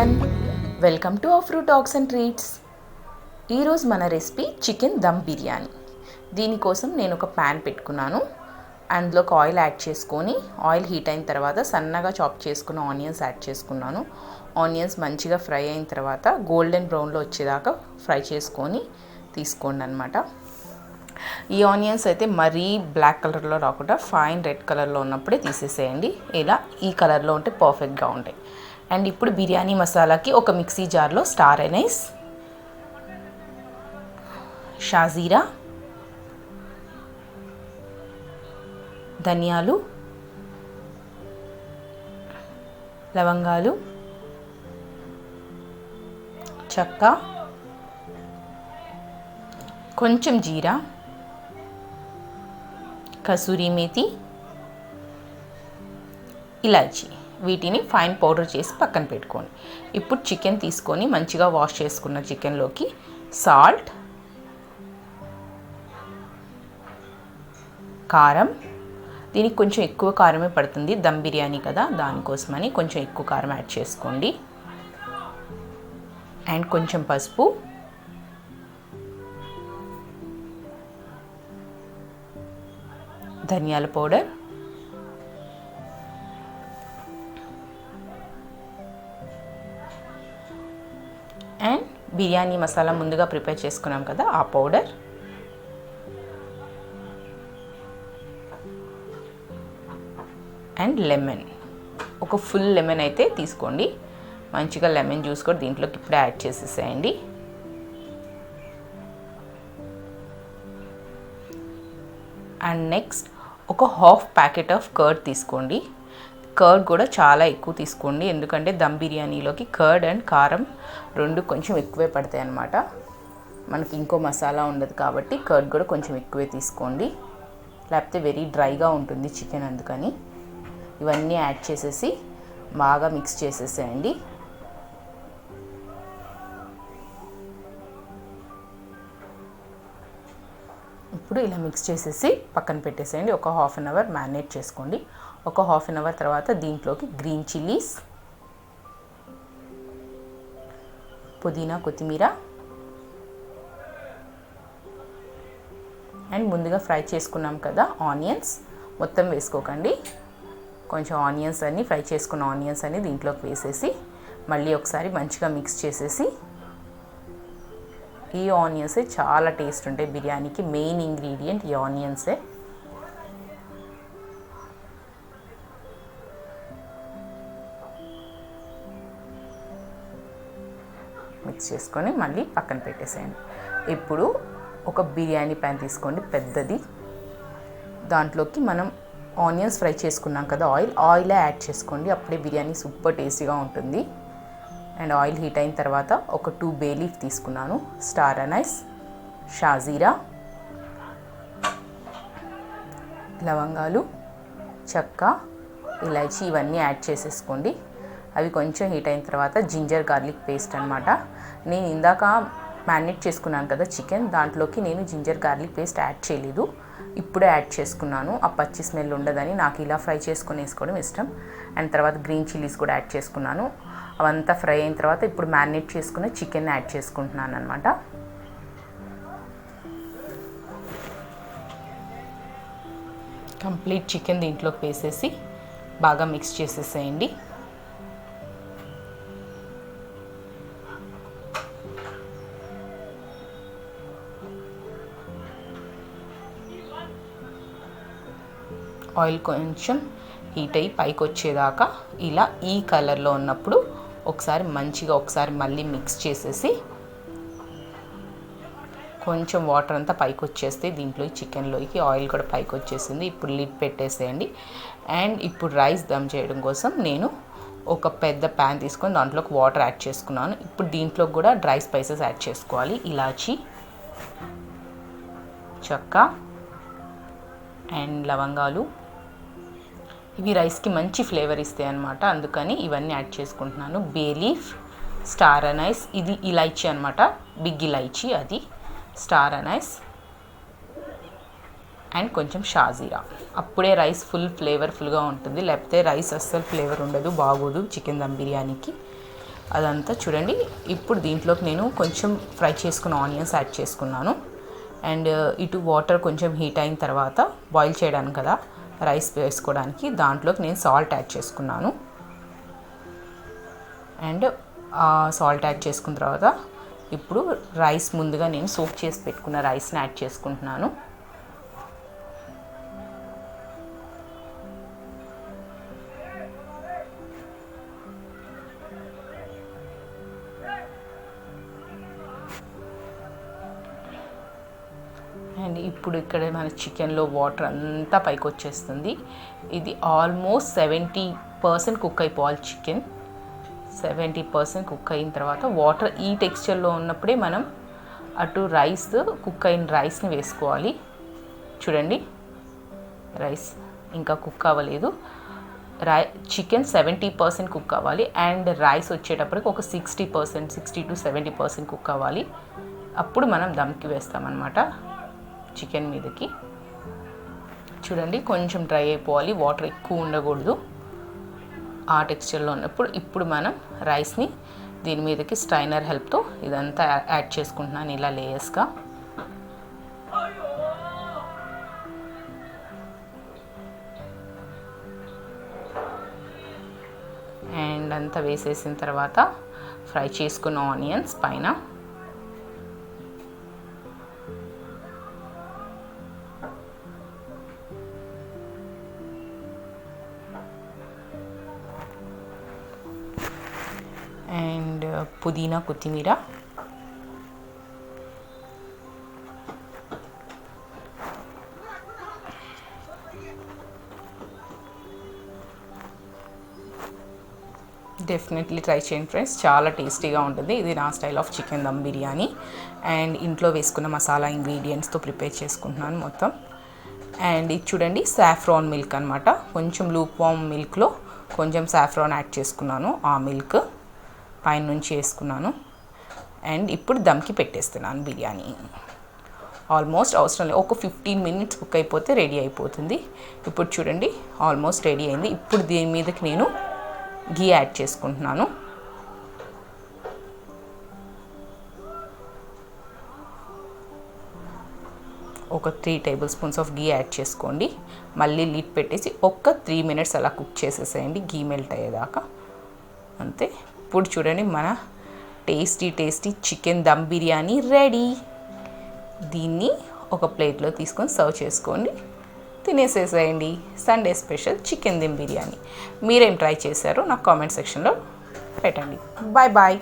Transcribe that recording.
Everyone, welcome to అఫ్రూ talks and treats. ఈరోజు మన రెసిపీ చికెన్ దమ్ బిర్యానీ. దీనికోసం నేను ఒక ప్యాన్ పెట్టుకున్నాను. అందులోకి ఆయిల్ యాడ్ చేసుకొని ఆయిల్ హీట్ అయిన తర్వాత సన్నగా చాప్ చేసుకున్న ఆనియన్స్ యాడ్ చేసుకున్నాను. ఆనియన్స్ మంచిగా ఫ్రై అయిన తర్వాత గోల్డెన్ బ్రౌన్లో వచ్చేదాకా ఫ్రై చేసుకొని తీసుకోండి అన్నమాట. ఈ ఆనియన్స్ అయితే మరీ బ్లాక్ కలర్లో రాకుండా ఫైన్ రెడ్ కలర్లో ఉన్నప్పుడే తీసేసేయండి. ఇలా ఈ కలర్లో ఉంటే పర్ఫెక్ట్గా ఉంటాయి. అండ్ ఇప్పుడు బిర్యానీ మసాలాకి ఒక మిక్సీ జార్లో స్టార్ ఎనైస్, షాజీరా, ధనియాలు, లవంగాలు, చెక్క, కొంచెం జీరా, కసూరి మేతి, ఇలాచీ, వీటిని ఫైన్ పౌడర్ చేసి పక్కన పెట్టుకోండి. ఇప్పుడు చికెన్ తీసుకొని మంచిగా వాష్ చేసుకున్న చికెన్లోకి సాల్ట్, కారం, దీనికి కొంచెం ఎక్కువ కారమే పడుతుంది, దమ్ బిర్యానీ కదా, దానికోసమని కొంచెం ఎక్కువ కారం యాడ్ చేసుకోండి. అండ్ కొంచెం పసుపు, ధనియాల పౌడర్, అండ్ బిర్యానీ మసాలా ముందుగా ప్రిపేర్ చేసుకున్నాం కదా ఆ పౌడర్, అండ్ లెమన్. ఒక ఫుల్ లెమన్ అయితే తీసుకోండి. మంచిగా లెమన్ జ్యూస్ కూడా దీంట్లోకి ఇప్పుడే యాడ్ చేసేసేయండి. అండ్ నెక్స్ట్ ఒక హాఫ్ ప్యాకెట్ ఆఫ్ కర్డ్ తీసుకోండి. కర్డ్ కూడా చాలా ఎక్కువ తీసుకోండి, ఎందుకంటే దమ్ బిర్యానీలోకి కర్డ్ అండ్ కారం రెండు కొంచెం ఎక్కువే పడతాయి అన్నమాట. మనకి ఇంకో మసాలా ఉండదు కాబట్టి కర్డ్ కూడా కొంచెం ఎక్కువే తీసుకోండి, లేకపోతే వెరీ డ్రైగా ఉంటుంది చికెన్. అందుకని ఇవన్నీ యాడ్ చేసేసి బాగా మిక్స్ చేసేసేయండి. ఇప్పుడు ఇలా మిక్స్ చేసేసి పక్కన పెట్టేసేయండి. ఒక హాఫ్ అన్ అవర్ మ్యారినేట్ చేసుకోండి. ఒక హాఫ్ అన్ అవర్ తర్వాత దీంట్లోకి గ్రీన్ చిల్లీస్, పుదీనా, కొత్తిమీర, అండ్ ముందుగా ఫ్రై చేసుకున్నాం కదా ఆనియన్స్, మొత్తం వేసుకోకండి, కొంచెం ఆనియన్స్ అన్నీ ఫ్రై చేసుకున్న ఆనియన్స్ అన్నీ దీంట్లోకి వేసేసి మళ్ళీ ఒకసారి మంచిగా మిక్స్ చేసేసి, ఈ ఆనియన్సే చాలా టేస్ట్ ఉంటాయి బిర్యానీకి, మెయిన్ ఇంగ్రీడియంట్ ఈ ఆనియన్సే. మిక్స్ చేసుకొని మళ్ళీ పక్కన పెట్టేసేయండి. ఇప్పుడు ఒక బిర్యానీ ప్యాన్ తీసుకోండి పెద్దది. దాంట్లోకి మనం ఆనియన్స్ ఫ్రై చేసుకున్నాం కదా ఆయిలే యాడ్ చేసుకోండి, అప్పుడే బిర్యానీ సూపర్ టేస్టీగా ఉంటుంది. అండ్ ఆయిల్ హీట్ అయిన తర్వాత ఒక 2 బే లీఫ్ తీసుకున్నాను, స్టార్ ఎనైస్, షాజీరా, లవంగాలు, చెక్క, ఇలాచీ, ఇవన్నీ యాడ్ చేసేసుకోండి. అవి కొంచెం హీట్ అయిన తర్వాత జింజర్ గార్లిక్ పేస్ట్ అనమాట. నేను ఇందాక మ్యారినేట్ చేసుకున్నాను కదా చికెన్, దాంట్లోకి నేను జింజర్ గార్లిక్ పేస్ట్ యాడ్ చేయలేదు, ఇప్పుడే యాడ్ చేసుకున్నాను. ఆ పచ్చి స్మెల్ ఉండదని నాకు ఇలా ఫ్రై చేసుకొని వేసుకోవడం ఇష్టం. అండ్ తర్వాత గ్రీన్ చిల్లీస్ కూడా యాడ్ చేసుకున్నాను. అవంతా ఫ్రై అయిన తర్వాత ఇప్పుడు మ్యారినేట్ చేసుకున్న చికెన్ యాడ్ చేసుకుంటున్నాను అనమాట. కంప్లీట్ చికెన్ దీంట్లోకి వేసేసి బాగా మిక్స్ చేసేసేయండి. ఆయిల్ కొంచెం హీట్ అయ్యి పైకి వచ్చేదాకా ఇలా ఈ కలర్లో ఉన్నప్పుడు ఒకసారి మళ్ళీ మిక్స్ చేసేసి, కొంచెం వాటర్ అంతా పైకి వచ్చేస్తే దీంట్లో చికెన్లోకి ఆయిల్ కూడా పైకి వచ్చేసింది. ఇప్పుడు లిడ్ పెట్టేసేయండి. అండ్ ఇప్పుడు రైస్ దమ్ చేయడం కోసం నేను ఒక పెద్ద ప్యాన్ తీసుకొని దాంట్లోకి వాటర్ యాడ్ చేసుకున్నాను. ఇప్పుడు దీంట్లో కూడా డ్రై స్పైసెస్ యాడ్ చేసుకోవాలి, ఇలాచీ, చెక్క అండ్ లవంగాలు. ఇవి రైస్కి మంచి ఫ్లేవర్ ఇస్తాయి అన్నమాట, అందుకని ఇవన్నీ యాడ్ చేసుకుంటున్నాను. బే లీఫ్, స్టార్ ఎనైస్, ఇది ఇలాచీ అనమాట, బిగ్ ఇలాచీ, అది స్టార్ ఎనైస్, అండ్ కొంచెం షాజీరా. అప్పుడే రైస్ ఫ్లేవర్ఫుల్గా ఉంటుంది, లేకపోతే రైస్ అస్సలు ఫ్లేవర్ ఉండదు, బాగోదు చికెన్ దమ్ బిర్యానీకి. అదంతా చూడండి. ఇప్పుడు దీంట్లోకి నేను కొంచెం ఫ్రై చేసుకున్న ఆనియన్స్ యాడ్ చేసుకున్నాను. అండ్ ఇటు వాటర్ కొంచెం హీట్ అయిన తర్వాత బాయిల్ చేయడానికి కదా రైస్ వేసుకోవడానికి దాంట్లోకి నేను సాల్ట్ యాడ్ చేసుకున్నాను. అండ్ సాల్ట్ యాడ్ చేసుకున్న తర్వాత ఇప్పుడు రైస్ ముందుగా నేను సోక్ చేసి పెట్టుకున్న రైస్ని యాడ్ చేసుకుంటున్నాను. అండ్ ఇప్పుడు ఇక్కడ మన చికెన్లో వాటర్ అంతా పైకి వచ్చేస్తుంది. ఇది ఆల్మోస్ట్ 70% కుక్ అయిపోవాలి. చికెన్ 70% కుక్ అయిన తర్వాత వాటర్ ఈ టెక్స్చర్లో ఉన్నప్పుడే మనం అటు రైస్ కుక్ అయిన రైస్ని వేసుకోవాలి. చూడండి, రైస్ ఇంకా కుక్ అవ్వలేదు. చికెన్ 70% కుక్ అవ్వాలి. అండ్ రైస్ వచ్చేటప్పటికి ఒక 60% to 70% కుక్ అవ్వాలి. అప్పుడు మనం దమ్కి వేస్తామన్నమాట చికెన్ మీదకి. చూడండి, కొంచెం డ్రై అయిపోవాలి, వాటర్ ఎక్కువ ఉండకూడదు. ఆ టెక్స్చర్లో ఉన్నప్పుడు ఇప్పుడు మనం రైస్ని దీని మీదకి స్ట్రైనర్ హెల్ప్తో ఇదంతా యాడ్ చేసుకుంటున్నాను ఇలా లేయర్స్గా. అండ్ అంతా వేసేసిన తర్వాత ఫ్రై చేసుకున్న ఆనియన్స్ పైన అండ్ పుదీనా కొత్తిమీర డెఫినెట్లీ ట్రై చేయండి ఫ్రెండ్స్, చాలా టేస్టీగా ఉంటుంది. ఇది నా style of chicken dum biryani. And ఇంట్లో వేసుకున్న మసాలా ఇంగ్రీడియంట్స్తో ప్రిపేర్ చేసుకుంటున్నాను మొత్తం. అండ్ ఇది చూడండి, సాఫ్రాన్ మిల్క్ అనమాట. కొంచెం లూక్ వామ్ మిల్క్లో కొంచెం సాఫ్రాన్ యాడ్ చేసుకున్నాను. ఆ మిల్క్ పైన నుంచి వేసుకున్నాను. అండ్ ఇప్పుడు దమ్కి పెట్టేస్తున్నాను బిర్యానీ. ఆల్మోస్ట్ అవసరం లేదు, ఒక 15 minutes కుక్ అయిపోతే రెడీ అయిపోతుంది. ఇప్పుడు చూడండి, ఆల్మోస్ట్ రెడీ అయింది. ఇప్పుడు దీని మీదకి నేను ఘీ యాడ్ చేసుకుంటున్నాను. ఒక 3 tablespoons ఆఫ్ ఘీ యాడ్ చేసుకోండి. మళ్ళీ లిడ్ పెట్టేసి ఒక 3 minutes అలా కుక్ చేసేసేయండి, ఘీ మెల్ట్ అయ్యేదాకా. అంతే. ఇప్పుడు చూడండి, మన tasty chicken dum biryani ready. దీన్ని ఒక ప్లేట్లో తీసుకొని సర్వ్ చేసుకోండి, తినేసేసేయండి. Sunday special chicken dum biryani. మీరేం ట్రై చేశారో నాకు కామెంట్ సెక్షన్లో పెట్టండి. Bye bye.